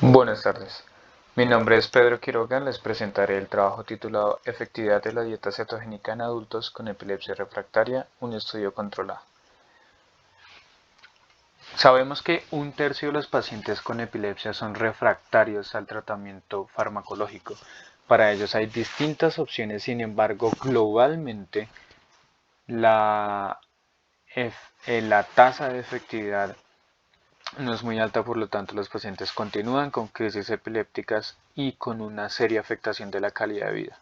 Buenas tardes. Mi nombre es Pedro Quiroga. Les presentaré el trabajo titulado Efectividad de la dieta cetogénica en adultos con epilepsia refractaria, un estudio controlado. Sabemos que un tercio de los pacientes con epilepsia son refractarios al tratamiento farmacológico. Para ellos hay distintas opciones, sin embargo, globalmente la, la tasa de efectividad no es muy alta, por lo tanto los pacientes continúan con crisis epilépticas y con una seria afectación de la calidad de vida.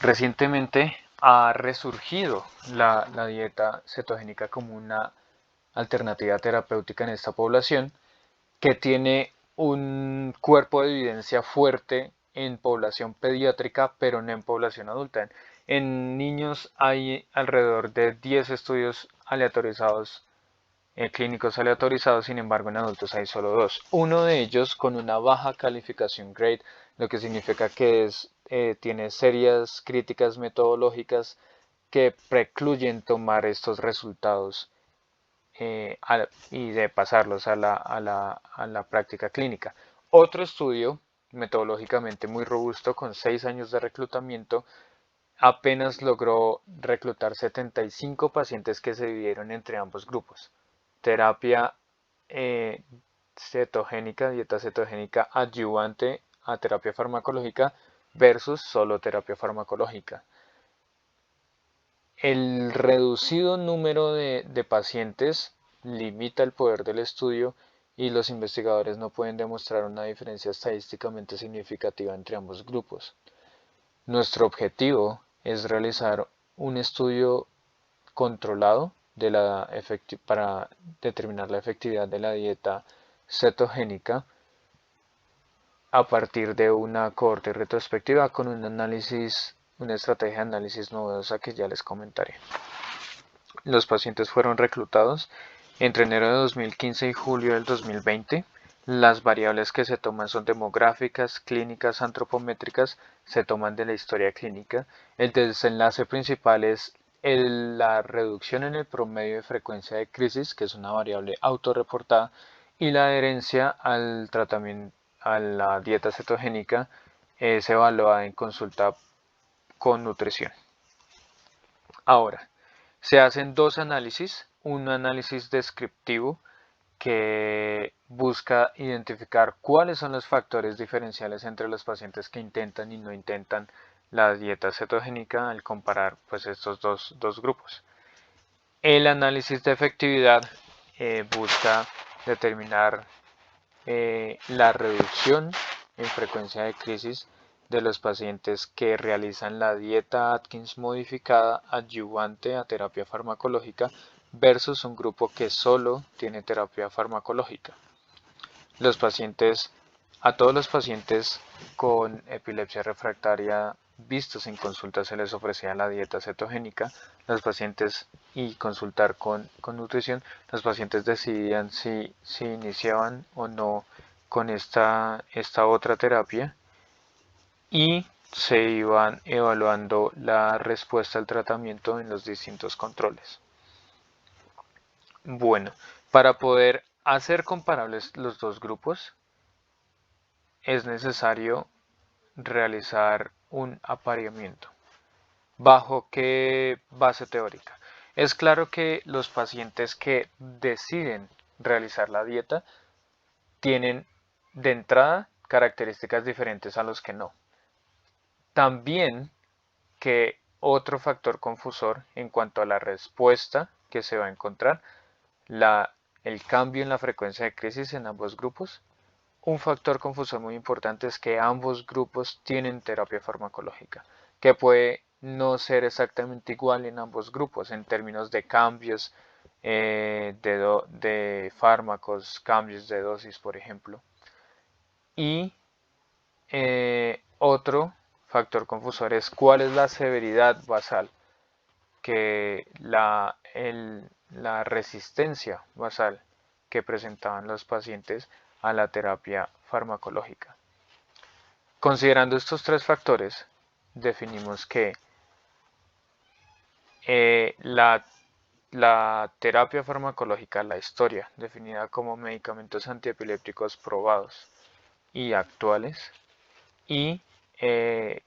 Recientemente ha resurgido la dieta cetogénica como una alternativa terapéutica en esta población que tiene un cuerpo de evidencia fuerte en población pediátrica, pero no en población adulta. En niños hay alrededor de 10 estudios aleatorizados clínicos aleatorizados, sin embargo en adultos hay solo dos. Uno de ellos con una baja calificación grade, lo que significa que tiene serias críticas metodológicas que precluyen tomar estos resultados y de pasarlos a la práctica clínica. Otro estudio metodológicamente muy robusto con 6 años de reclutamiento apenas logró reclutar 75 pacientes que se dividieron entre ambos grupos. Terapia eh, cetogénica, dieta cetogénica adyuvante a terapia farmacológica versus solo terapia farmacológica. El reducido número de pacientes limita el poder del estudio y los investigadores no pueden demostrar una diferencia estadísticamente significativa entre ambos grupos. Nuestro objetivo es realizar un estudio controlado para determinar la efectividad de la dieta cetogénica a partir de una cohorte retrospectiva con una estrategia de análisis novedosa que ya les comentaré. Los pacientes fueron reclutados entre enero de 2015 y julio del 2020. Las variables que se toman son demográficas, clínicas, antropométricas, se toman de la historia clínica. El desenlace principal es la reducción en el promedio de frecuencia de crisis, que es una variable autorreportada, y la adherencia al tratamiento, a la dieta cetogénica, es evaluada en consulta con nutrición. Ahora, se hacen dos análisis, un análisis descriptivo que busca identificar cuáles son los factores diferenciales entre los pacientes que intentan y no intentan la dieta cetogénica al comparar pues estos dos grupos. El análisis de efectividad busca determinar la reducción en frecuencia de crisis de los pacientes que realizan la dieta Atkins modificada adyuvante a terapia farmacológica versus un grupo que solo tiene terapia farmacológica. Los pacientes, a todos los pacientes con epilepsia refractaria vistos en consulta se les ofrecía la dieta cetogénica. Los pacientes y consultar con nutrición, los pacientes decidían si iniciaban o no con esta otra terapia y se iban evaluando la respuesta al tratamiento en los distintos controles. Bueno, para poder hacer comparables los dos grupos, es necesario realizar un apareamiento. ¿Bajo qué base teórica? Es claro que los pacientes que deciden realizar la dieta tienen de entrada características diferentes a los que no. También que otro factor confusor en cuanto a la respuesta que se va a encontrar, el cambio en la frecuencia de crisis en ambos grupos. Un factor confusor muy importante es que ambos grupos tienen terapia farmacológica, que puede no ser exactamente igual en ambos grupos en términos de cambios de fármacos, cambios de dosis, por ejemplo. Y otro factor confusor es cuál es la severidad basal, que la resistencia basal que presentaban los pacientes a la terapia farmacológica. Considerando estos tres factores, definimos que eh, la, la terapia farmacológica, la historia, definida como medicamentos antiepilépticos probados y actuales, y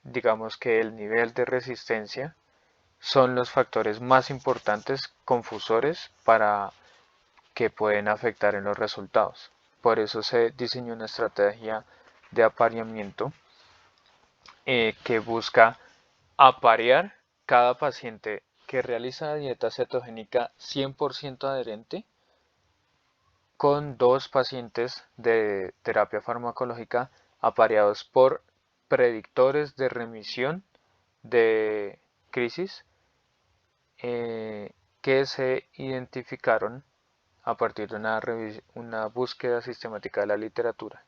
digamos que el nivel de resistencia son los factores más importantes confusores para que pueden afectar en los resultados. Por eso se diseñó una estrategia de apareamiento que busca aparear cada paciente que realiza la dieta cetogénica 100% adherente con dos pacientes de terapia farmacológica apareados por predictores de remisión de crisis que se identificaron a partir de una búsqueda sistemática de la literatura.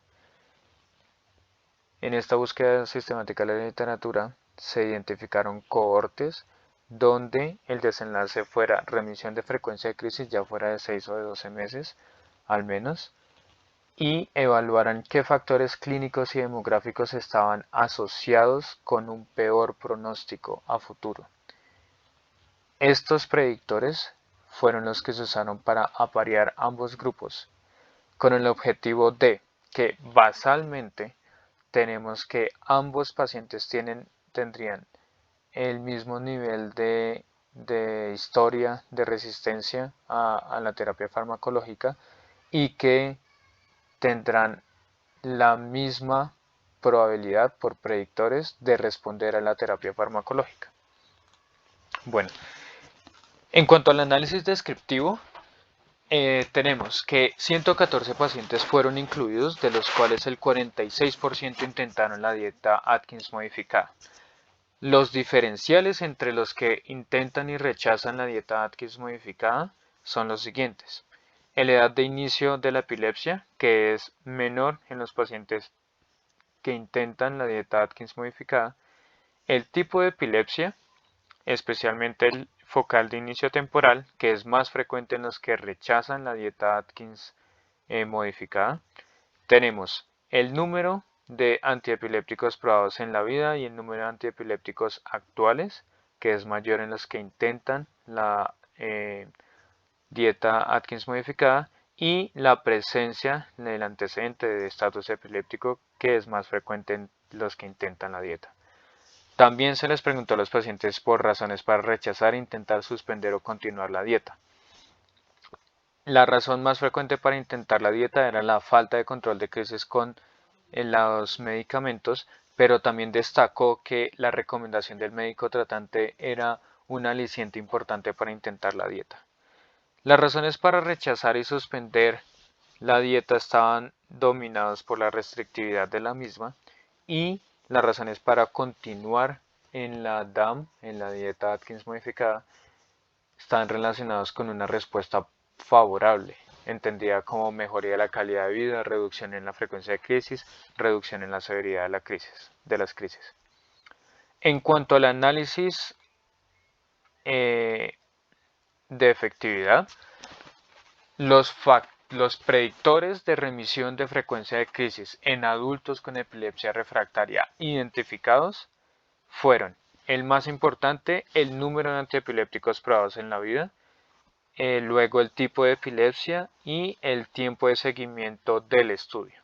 En esta búsqueda sistemática de la literatura se identificaron cohortes donde el desenlace fuera remisión de frecuencia de crisis ya fuera de 6 o de 12 meses al menos, y evaluaran qué factores clínicos y demográficos estaban asociados con un peor pronóstico a futuro. Estos predictores fueron los que se usaron para aparear ambos grupos, con el objetivo de que basalmente tenemos que ambos pacientes tendrían el mismo nivel de historia de resistencia a la terapia farmacológica y que tendrán la misma probabilidad por predictores de responder a la terapia farmacológica. Bueno, en cuanto al análisis descriptivo, tenemos que 114 pacientes fueron incluidos, de los cuales el 46% intentaron la dieta Atkins modificada. Los diferenciales entre los que intentan y rechazan la dieta Atkins modificada son los siguientes. La edad de inicio de la epilepsia, que es menor en los pacientes que intentan la dieta Atkins modificada. El tipo de epilepsia, especialmente el focal de inicio temporal, que es más frecuente en los que rechazan la dieta Atkins modificada. Tenemos el número de antiepilépticos probados en la vida y el número de antiepilépticos actuales, que es mayor en los que intentan la dieta Atkins modificada, y la presencia del antecedente de estatus epiléptico, que es más frecuente en los que intentan la dieta. También se les preguntó a los pacientes por razones para rechazar, intentar suspender o continuar la dieta. La razón más frecuente para intentar la dieta era la falta de control de crisis con los medicamentos, pero también destacó que la recomendación del médico tratante era un aliciente importante para intentar la dieta. Las razones para rechazar y suspender la dieta estaban dominadas por la restrictividad de la misma, y las razones para continuar en la DAM, en la dieta Atkins modificada, están relacionados con una respuesta favorable, entendida como mejoría de la calidad de vida, reducción en la frecuencia de crisis, reducción en la severidad de las crisis. En cuanto al análisis de efectividad, los predictores de remisión de frecuencia de crisis en adultos con epilepsia refractaria identificados fueron: el más importante, el número de antiepilépticos probados en la vida, luego el tipo de epilepsia y el tiempo de seguimiento del estudio.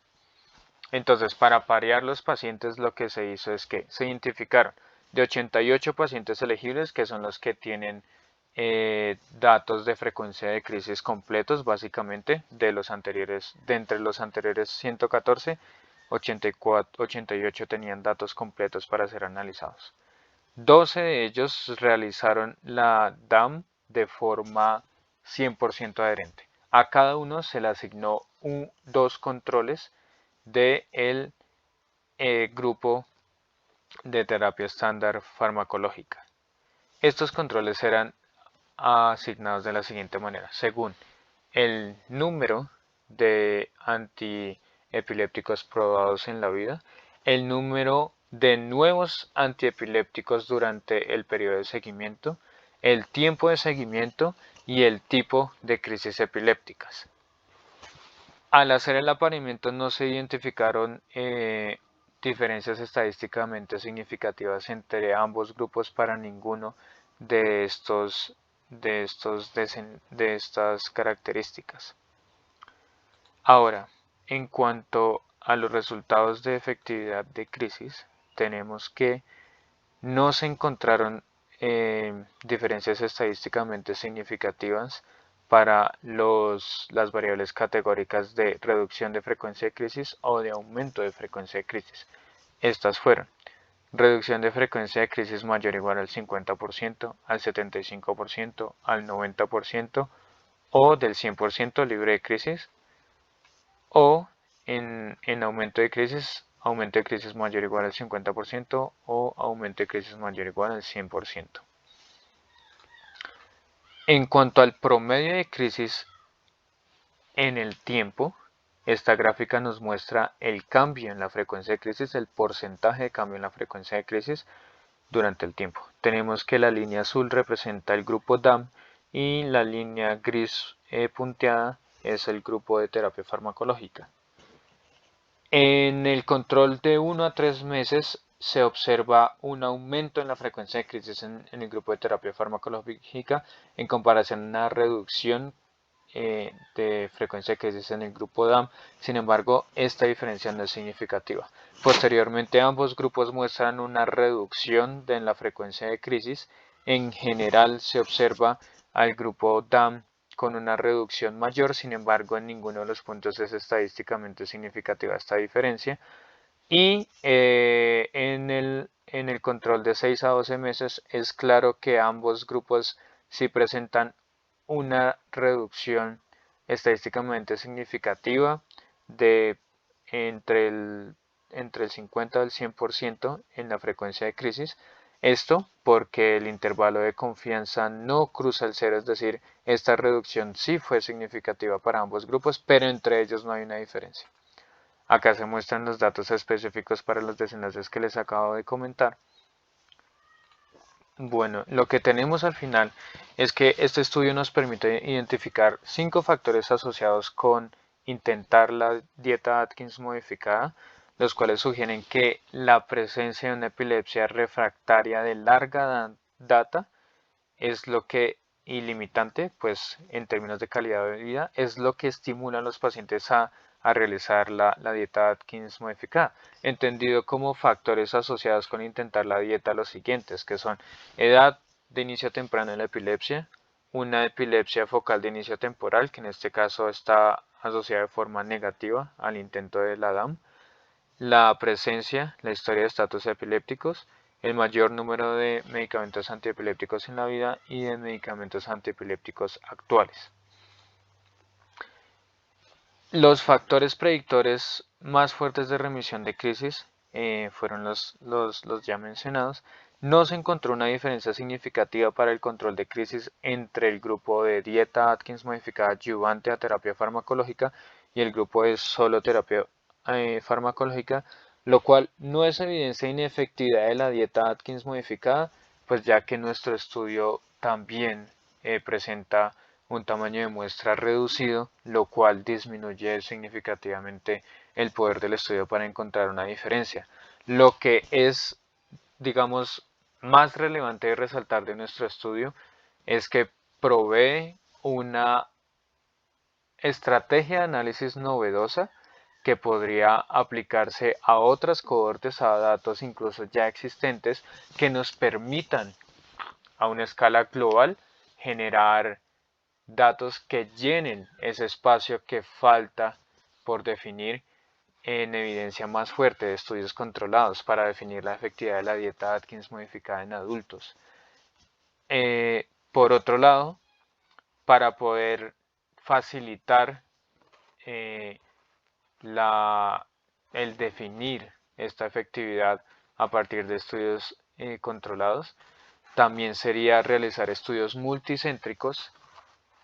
Entonces, para parear los pacientes, lo que se hizo es que se identificaron de 88 pacientes elegibles, que son los que tienen datos de frecuencia de crisis completos, básicamente, de entre los anteriores 114, 88 tenían datos completos para ser analizados. 12 de ellos realizaron la DAM de forma 100% adherente. A cada uno se le asignó dos controles del grupo de terapia estándar farmacológica. Estos controles eran asignados de la siguiente manera: según el número de antiepilépticos probados en la vida, el número de nuevos antiepilépticos durante el periodo de seguimiento, el tiempo de seguimiento y el tipo de crisis epilépticas. Al hacer el apareamiento no se identificaron diferencias estadísticamente significativas entre ambos grupos para ninguno de estas características. Ahora, en cuanto a los resultados de efectividad de crisis, tenemos que no se encontraron diferencias estadísticamente significativas para las variables categóricas de reducción de frecuencia de crisis o de aumento de frecuencia de crisis. Estas fueron reducción de frecuencia de crisis mayor o igual al 50%, al 75%, al 90% o del 100% libre de crisis, o en aumento de crisis mayor o igual al 50% o aumento de crisis mayor o igual al 100%. En cuanto al promedio de crisis en el tiempo, esta gráfica nos muestra el cambio en la frecuencia de crisis, el porcentaje de cambio en la frecuencia de crisis durante el tiempo. Tenemos que la línea azul representa el grupo DAM y la línea gris punteada es el grupo de terapia farmacológica. En el control de 1 a 3 meses se observa un aumento en la frecuencia de crisis en el grupo de terapia farmacológica en comparación a una reducción de frecuencia de crisis en el grupo DAM. Sin embargo, esta diferencia no es significativa. Posteriormente, ambos grupos muestran una reducción en la frecuencia de crisis. En general, se observa al grupo DAM con una reducción mayor, sin embargo, en ninguno de los puntos es estadísticamente significativa esta diferencia. Y en el control de 6 a 12 meses es claro que ambos grupos sí presentan una reducción estadísticamente significativa de entre el 50 al 100% en la frecuencia de crisis. Esto porque el intervalo de confianza no cruza el cero, es decir, esta reducción sí fue significativa para ambos grupos, pero entre ellos no hay una diferencia. Acá se muestran los datos específicos para los desenlaces que les acabo de comentar. Bueno, lo que tenemos al final es que este estudio nos permite identificar 5 factores asociados con intentar la dieta Atkins modificada, los cuales sugieren que la presencia de una epilepsia refractaria de larga data es lo que, y limitante, pues en términos de calidad de vida, es lo que estimula a los pacientes a realizar la dieta Atkins modificada, entendido como factores asociados con intentar la dieta los siguientes, que son edad de inicio temprano de la epilepsia, una epilepsia focal de inicio temporal, que en este caso está asociada de forma negativa al intento de la DAM, la presencia, la historia de estatus epilépticos, el mayor número de medicamentos antiepilépticos en la vida y de medicamentos antiepilépticos actuales. Los factores predictores más fuertes de remisión de crisis fueron los ya mencionados. No se encontró una diferencia significativa para el control de crisis entre el grupo de dieta Atkins modificada adyuvante a terapia farmacológica y el grupo de solo terapia farmacológica, lo cual no es evidencia de inefectividad de la dieta Atkins modificada, pues ya que nuestro estudio también presenta un tamaño de muestra reducido, lo cual disminuye significativamente el poder del estudio para encontrar una diferencia. Lo que es, digamos, más relevante de resaltar de nuestro estudio es que provee una estrategia de análisis novedosa que podría aplicarse a otras cohortes, a datos incluso ya existentes, que nos permitan a una escala global generar datos que llenen ese espacio que falta por definir en evidencia más fuerte de estudios controlados para definir la efectividad de la dieta Atkins modificada en adultos. Por otro lado, para poder facilitar el definir esta efectividad a partir de estudios controlados, también sería realizar estudios multicéntricos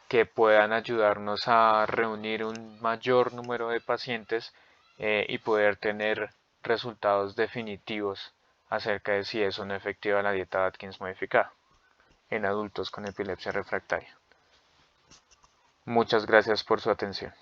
que puedan ayudarnos a reunir un mayor número de pacientes y poder tener resultados definitivos acerca de si es una efectiva la dieta Atkins modificada en adultos con epilepsia refractaria. Muchas gracias por su atención.